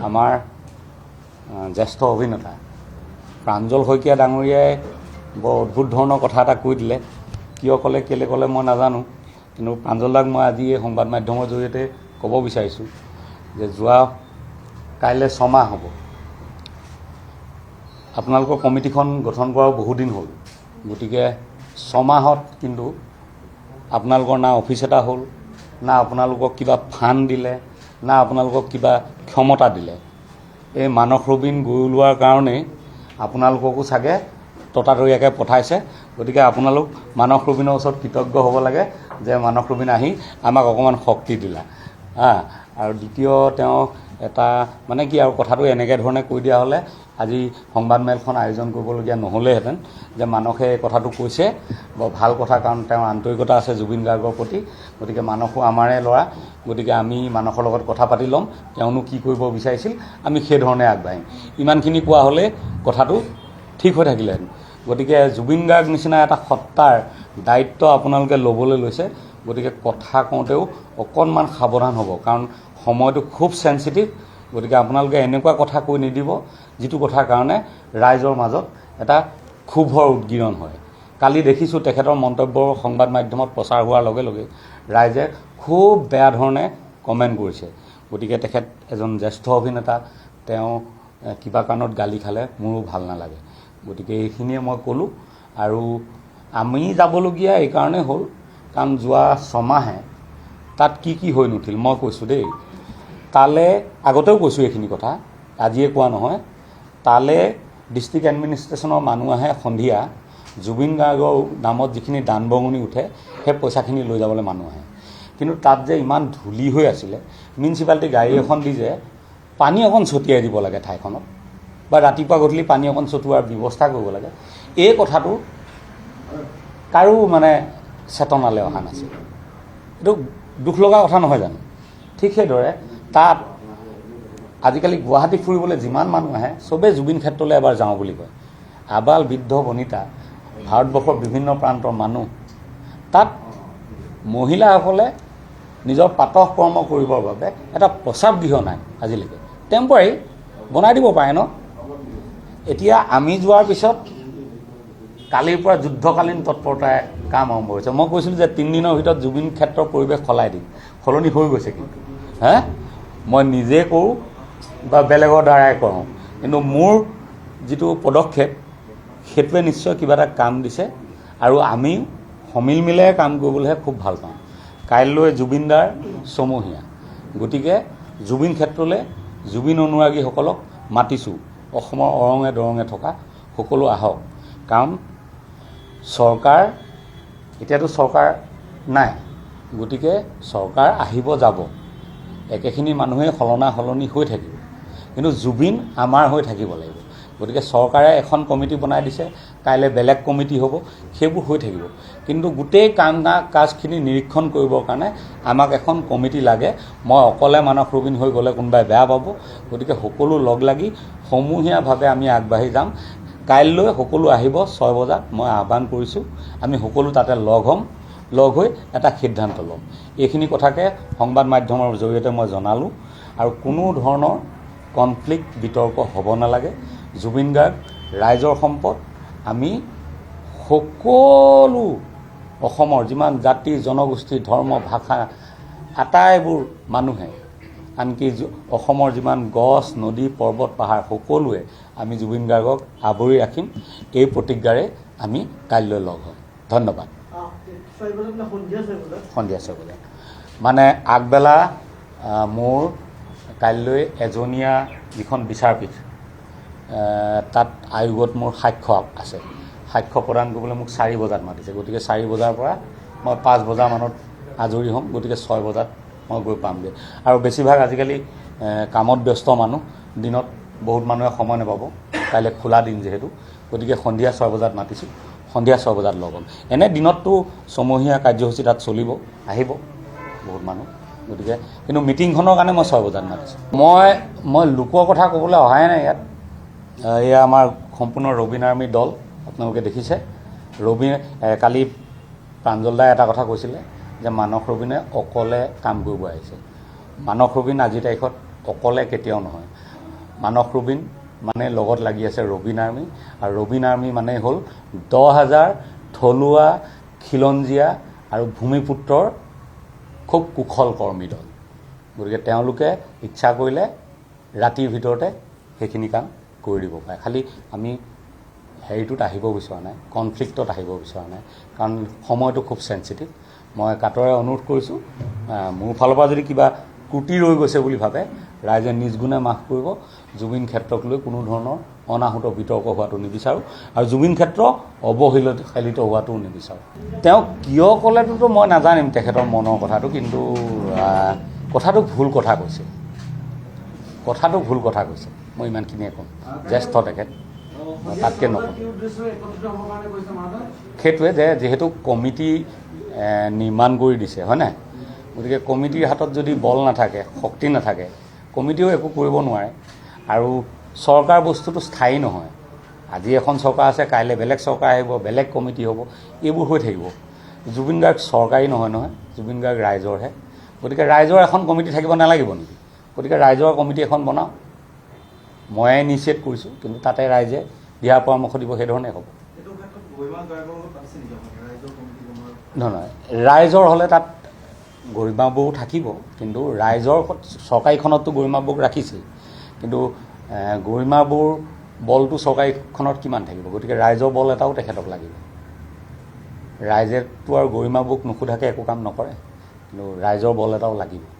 আমাৰ জ্যেষ্ঠ অভিনেতা প্ৰাঞ্জল শইকীয়া ডাঙৰীয়াই বৰ অদ্ভুত ধৰণৰ কথা এটা কৈ দিলে। কিয় ক'লে কেলৈ ক'লে মই নাজানো, কিন্তু প্ৰাঞ্জলদাক মই আজি এই সংবাদ মাধ্যমৰ জৰিয়তে ক'ব বিচাৰিছোঁ যে কাইলৈ 6 মাহ হ'ব আপোনালোকৰ কমিটিখন গঠন কৰাও বহুদিন হ'ল। গতিকে 6 মাহত কিন্তু আপোনালোকৰ না অফিচ এটা হ'ল, না আপোনালোকক কিবা ফাণ্ড দিলে, না আপোনালোকক কিবা ক্ষমতা দিলে। এই মানস ৰবীন গৈ ওলোৱাৰ কাৰণেই আপোনালোককো চাগে ততাতৈয়াকৈ পঠাইছে। গতিকে আপোনালোক মানস ৰবীনৰ ওচৰত কৃতজ্ঞ হ'ব লাগে যে মানস ৰবীন আহি আমাক অকণমান শক্তি দিলা। আৰু দ্বিতীয় তেওঁ এটা মানে কি আৰু কথাটো এনেকৈ ধৰণে কৈ দিয়া হ'লে আজি সংবাদমেলখন আয়োজন কৰিবলগীয়া নহ'লেহেঁতেন। যে মানসে এই কথাটো কৈছে বৰ ভাল কথা, কাৰণ তেওঁৰ আন্তৰিকতা আছে জুবিন গাৰ্গৰ প্ৰতি। গতিকে মানসো আমাৰে ল'ৰা, গতিকে আমি মানসৰ লগত কথা পাতি ল'ম, তেওঁনো কি কৰিব বিচাৰিছিল, আমি সেইধৰণে আগবাঢ়িম। ইমানখিনি কোৱা হ'লে কথাটো ঠিক হৈ থাকিলেহেঁতেন। গতিকে জুবিন গাৰ্গ নিচিনা এটা সত্তাৰ দায়িত্ব আপোনালোকে ল'বলৈ লৈছে। গতিকে কথা কওঁতেও অকণমান সাৱধান হ'ব, কাৰণ সময়টো খুব চেঞ্চিটিভ। গতিকে আপোনালোকে এনেকুৱা কথা কৈ নিদিব যিটো কথাৰ কাৰণে ৰাইজৰ মাজত এটা ক্ষোভৰ উদগীৰণ হয়। কালি দেখিছোঁ তেখেতৰ মন্তব্য সংবাদ মাধ্যমত প্ৰচাৰ হোৱাৰ লগে লগে ৰাইজে খুব বেয়া ধৰণে কমেণ্ট কৰিছে। গতিকে তেখেত এজন জ্যেষ্ঠ অভিনেতা, তেওঁ কিবা কাৰণত গালি খালে মোৰো ভাল নালাগে। গতিকে এইখিনিয়ে মই ক'লোঁ। আৰু আমি যাবলগীয়া এইকাৰণেই হ'ল কাৰণ যোৱা 6 মাহে তাত কি কি হৈ নুঠিল মই কৈছোঁ দেই। তালে আগতেও কৈছোঁ এইখিনি কথা, আজিয়ে কোৱা নহয়। তালে ডিষ্ট্ৰিক্ট এডমিনিষ্ট্ৰেশ্যনৰ মানুহ আহে সন্ধিয়া, জুবিন গাৰ্গৰ নামত যিখিনি দান বৰঙণি উঠে সেই পইচাখিনি লৈ যাবলৈ মানুহ আহে। কিন্তু তাত যে ইমান ধূলি হৈ আছিলে, মিউনিচিপালিটি গাড়ী এখন দি যে পানী অকণ ছটিয়াই দিব লাগে ঠাইখনত, বা ৰাতিপুৱা গধূলি পানী অকণ ছটিওৱাৰ ব্যৱস্থা কৰিব লাগে, এই কথাটো কাৰো মানে চেতনালৈ অহা নাছিল। এইটো দুখ লগা কথা নহয় জানো? ঠিক সেইদৰে তাত আজিকালি গুৱাহাটী ফুৰিবলৈ যিমান মানুহ আহে চবেই জুবিন ক্ষেত্ৰলৈ এবাৰ যাওঁ বুলি কয়। আবাল বৃদ্ধ বনিতা, ভাৰতবৰ্ষৰ বিভিন্ন প্ৰান্তৰ মানুহ, তাত মহিলাসকলে নিজৰ প্ৰাতঃ কৰ্ম কৰিবৰ বাবে এটা প্ৰস্ৰাৱ গৃহ নাই আজিলৈকে। টেম্পৰাৰী বনাই দিব পাৰে ন? এতিয়া আমি যোৱাৰ পিছত কালিৰ পৰা যুদ্ধকালীন তৎপৰতাই কাম আৰম্ভ হৈছে। মই কৈছিলোঁ যে 3 দিনৰ ভিতৰত জুবিন ক্ষেত্ৰৰ পৰিৱেশ সলাই দিম। সলনি হৈ গৈছে কিন্তু মই নিজে কৰোঁ বা বেলেগৰ দ্বাৰাই কৰোঁ, কিন্তু মোৰ যিটো পদক্ষেপ সেইটোৱে নিশ্চয় কিবা এটা কাম দিছে। আৰু আমি সমিল মিলাই কাম কৰিবলৈহে খুব ভাল পাওঁ। কাইলৈ জুবিনদাৰ ছমহীয়া, গতিকে জুবিন ক্ষেত্ৰলৈ জুবিন অনুৰাগীসকলক মাতিছোঁ। অসমৰ অৰঙে দৰঙে থকা সকলো আহক, কাৰণ চৰকাৰ এতিয়াতো চৰকাৰ নাই। গতিকে চৰকাৰ আহিব যাব, একেখিনি মানুহে সলনি হৈ থাকিব, কিন্তু জুবিন আমাৰ হৈ থাকিব লাগিব। গতিকে চৰকাৰে এখন কমিটি বনাই দিছে, কাইলৈ বেলেগ কমিটি হ'ব, সেইবোৰ হৈ থাকিব। কিন্তু গোটেই কাজখিনি নিৰীক্ষণ কৰিবৰ কাৰণে আমাক এখন কমিটি লাগে। মই অকলে মানস ৰবীন হৈ গ'লে কোনোবাই বেয়া পাব। গতিকে সকলো লগ লাগি সমূহীয়াভাৱে আমি আগবাঢ়ি যাম। কাইলৈ সকলো আহিব 6 বজাত, মই আহ্বান কৰিছোঁ। আমি সকলো তাতে লগ হ'ম, লগ হৈ এটা সিদ্ধান্ত ল'ম। এইখিনি কথাকে সংবাদ মাধ্যমৰ জৰিয়তে মই জনালোঁ। আৰু কোনো ধৰণৰ কনফ্লিক্ট বিতৰ্ক হ'ব নালাগে। জুবিন গাৰ্গ ৰাইজৰ সম্পদ। আমি সকলো অসমৰ যিমান জাতি জনগোষ্ঠী ধৰ্ম ভাষা আটাইবোৰ মানুহে, আনকি অসমৰ যিমান গছ নদী পৰ্বত পাহাৰ সকলোৱে আমি জুবিন গাৰ্গক আৱৰি ৰাখিম। এই প্ৰতিজ্ঞাৰে আমি কাইলৈ লগ হ'ম। ধন্যবাদ। সন্ধিয়া 6 বজাত মানে আগবেলা মোৰ কাইলৈ এজনীয়া যিখন বিচাৰপীঠ, তাত আয়োগত মোৰ সাক্ষ্য আছে। সাক্ষ্য প্ৰদান কৰিবলৈ মোক 4 বজাত মাতিছে। গতিকে 4 বজাৰ পৰা মই 5 বজামানত আজৰি হ'ম। গতিকে 6 বজাত মই গৈ পামগৈ। আৰু বেছিভাগ আজিকালি কামত ব্যস্ত মানুহ, দিনত বহুত মানুহে সময় নাপাব, কাইলৈ খোলা দিন যিহেতু। গতিকে সন্ধিয়া 6 বজাত মাতিছোঁ, সন্ধিয়া 6 বজাত লগ হ'ম। এনে দিনততো ছমহীয়া কাৰ্যসূচী তাত চলিব, আহিব বহুত মানুহ। গতিকে কিন্তু মিটিংখনৰ কাৰণে মই 6 বজাত মাতিছোঁ। মই লোকৰ কথা ক'বলৈ অহাই নাই ইয়াত। এয়া আমাৰ সম্পূৰ্ণ ৰবীন আৰ্মি দল, আপোনালোকে দেখিছে। কালি প্ৰাঞ্জল দাই এটা কথা কৈছিলে যে মানস ৰবীনে অকলে কাম কৰিব আহিছে। মানস ৰবীন আজিৰ তাৰিখত অকলে কেতিয়াও নহয়। মানস ৰবিন মানে লগত লাগি আছে ৰবিন আৰ্মি, আৰু ৰবিন আৰ্মি মানে হ'ল 10,000 থলুৱা খিলঞ্জীয়া আৰু ভূমিপুত্ৰৰ খুব কুশল কৰ্মী দল। গতিকে তেওঁলোকে ইচ্ছা কৰিলে ৰাতিৰ ভিতৰতে সেইখিনি কাম কৰি দিব পাৰে। খালি আমি হেৰিটোত আহিব বিচৰা নাই, কনফ্লিক্টত আহিব বিচৰা নাই, কাৰণ সময়টো খুব চেঞ্চিটিভ। মই কাটৰে অনুৰোধ কৰিছোঁ, মোৰ ফালৰ পৰা যদি কিবা ত্ৰুটি ৰৈ গৈছে বুলি ভাবে ৰাইজে নিজ গুণে মাফ কৰিব। জুবিন ক্ষেত্ৰক লৈ কোনো ধৰণৰ অনাহুত বিতৰ্ক হোৱাটো নিবিচাৰোঁ, আৰু জুবিন ক্ষেত্ৰ অৱহেলিত হোৱাটোও নিবিচাৰোঁ। তেওঁ কিয় ক'লেটোতো মই নাজানিম তেখেতৰ মনৰ কথাটো, কিন্তু কথাটো ভুল কথা কৈছে, মই ইমানখিনিয়ে ক'ম। জ্যেষ্ঠ তেখেত, তাতকৈ নক'ম। সেইটোৱে যে যিহেতু কমিটি নিৰ্মাণ কৰি দিছে, হয় নাই? গতিকে কমিটিৰ হাতত যদি বল নাথাকে, শক্তি নাথাকে, কমিটিও একো কৰিব নোৱাৰে। আৰু চৰকাৰ বস্তুটো স্থায়ী নহয়। আজি এখন চৰকাৰ আছে, কাইলৈ বেলেগ চৰকাৰ আহিব, বেলেগ কমিটি হ'ব, এইবোৰ হৈ থাকিব। জুবিন গাৰ্গ চৰকাৰী নহয়, জুবিন গাৰ্গ ৰাইজৰহে। গতিকে ৰাইজৰ এখন কমিটি থাকিব নালাগিব নেকি? গতিকে ৰাইজৰ কমিটি এখন বনাওঁ, ময়ে ইনিচিয়েট কৰিছোঁ, কিন্তু তাতে ৰাইজে দিহা পৰামৰ্শ দিব, সেইধৰণে হ'ব। নহয়, ৰাইজৰ হ'লে তাত গৰিমা বৌ থাকিব, কিন্তু ৰাইজৰ চৰকাৰীখনততো গৰিমা বৌক ৰাখিছিল, কিন্তু গৰিমা বৌৰ বলটো চৰকাৰীখনত কিমান থাকিব? গতিকে ৰাইজৰ বল এটাও তেখেতক লাগিব। ৰাইজেতো আৰু গৰিমা বৌক নোসোধাকৈ একো কাম নকৰে, কিন্তু ৰাইজৰ বল এটাও লাগিব।